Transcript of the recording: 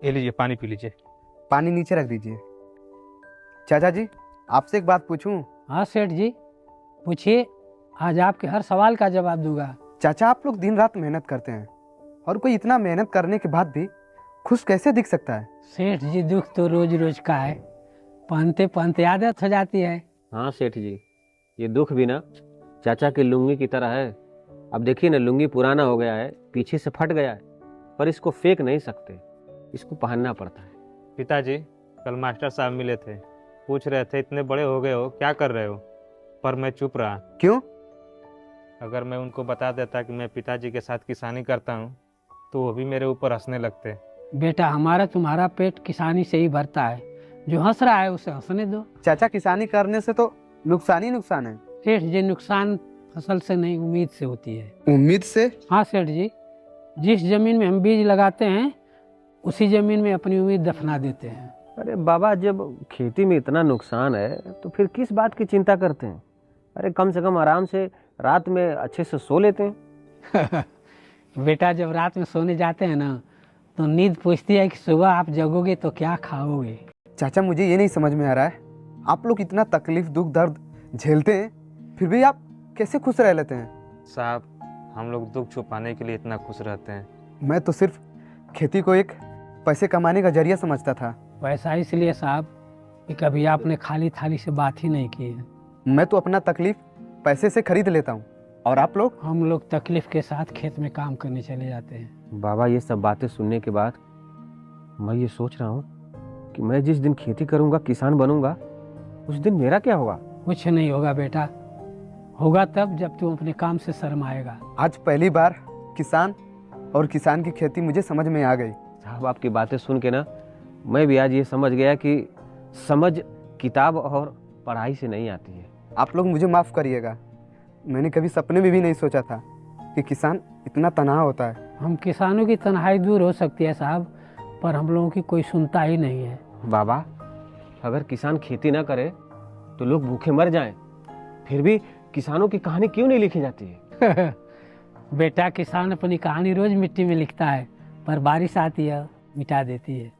ये लीजिए, पानी पी लीजिए। पानी नीचे रख दीजिए। चाचा जी, आपसे एक बात पूछूं? हाँ सेठ जी, पूछिए। आज आपके हर सवाल का जवाब दूंगा। चाचा, आप लोग दिन रात मेहनत करते हैं और कोई इतना मेहनत करने के बाद भी खुश कैसे दिख सकता है? सेठ जी, दुख तो रोज रोज का है, पहनते पहनते आदत हो जाती है। हाँ सेठ जी, ये दुख भी ना चाचा की लुंगी की तरह है। अब देखिए ना, लुंगी पुराना हो गया है, पीछे से फट गया है, पर इसको फेंक नहीं सकते, इसको पहनना पड़ता है। पिताजी, कल मास्टर साहब मिले थे, पूछ रहे थे इतने बड़े हो गए हो क्या कर रहे हो, पर मैं चुप रहा। क्यों? अगर मैं उनको बता देता कि मैं पिताजी के साथ किसानी करता हूँ तो वो भी मेरे ऊपर हंसने लगते। बेटा, हमारा तुम्हारा पेट किसानी से ही भरता है, जो हंस रहा है उसे हंसने दो। चाचा, किसानी करने से तो नुकसान ही नुकसान है। सेठ जी, नुकसान फसल से नहीं उम्मीद से होती है। उम्मीद से? हाँ सेठ जी, जिस जमीन में हम बीज लगाते हैं उसी जमीन में अपनी उम्मीद दफना देते हैं। अरे बाबा, जब खेती में इतना नुकसान है तो फिर किस बात की चिंता करते हैं? अरे कम से कम आराम से रात में अच्छे से सो लेते हैं। बेटा, जब रात में सोने जाते हैं ना तो नींद पूछती है कि सुबह आप जगोगे तो क्या खाओगे। चाचा, मुझे ये नहीं समझ में आ रहा है, आप लोग इतना तकलीफ दुख दर्द झेलते हैं फिर भी आप कैसे खुश रह लेते हैं? साहब, हम लोग दुख छुपाने के लिए इतना खुश रहते हैं। मैं तो सिर्फ खेती को एक पैसे कमाने का जरिया समझता था। वैसा इसलिए साहब कि कभी आपने खाली थाली से बात ही नहीं की है। मैं तो अपना तकलीफ पैसे से खरीद लेता हूँ, और आप लोग? हम लोग तकलीफ के साथ खेत में काम करने चले जाते हैं। बाबा, ये सब बातें सुनने के बाद मैं ये सोच रहा हूँ कि मैं जिस दिन खेती करूँगा, किसान बनूंगा, उस दिन मेरा क्या होगा? कुछ नहीं होगा बेटा, होगा तब जब तुम अपने काम से शर्माएगा। आज पहली बार किसान और किसान की खेती मुझे समझ में आ गई। साहब, आपकी बातें सुन के ना मैं भी आज ये समझ गया कि समझ किताब और पढ़ाई से नहीं आती है। आप लोग मुझे माफ़ करिएगा, मैंने कभी सपने में भी नहीं सोचा था कि किसान इतना तनहा होता है। हम किसानों की तन्हाई दूर हो सकती है साहब, पर हम लोगों की कोई सुनता ही नहीं है। बाबा, अगर किसान खेती ना करे तो लोग भूखे मर जाएं, फिर भी किसानों की कहानी क्यों नहीं लिखी जाती है? बेटा, किसान अपनी कहानी रोज मिट्टी में लिखता है, पर बारिश आती है मिटा देती है।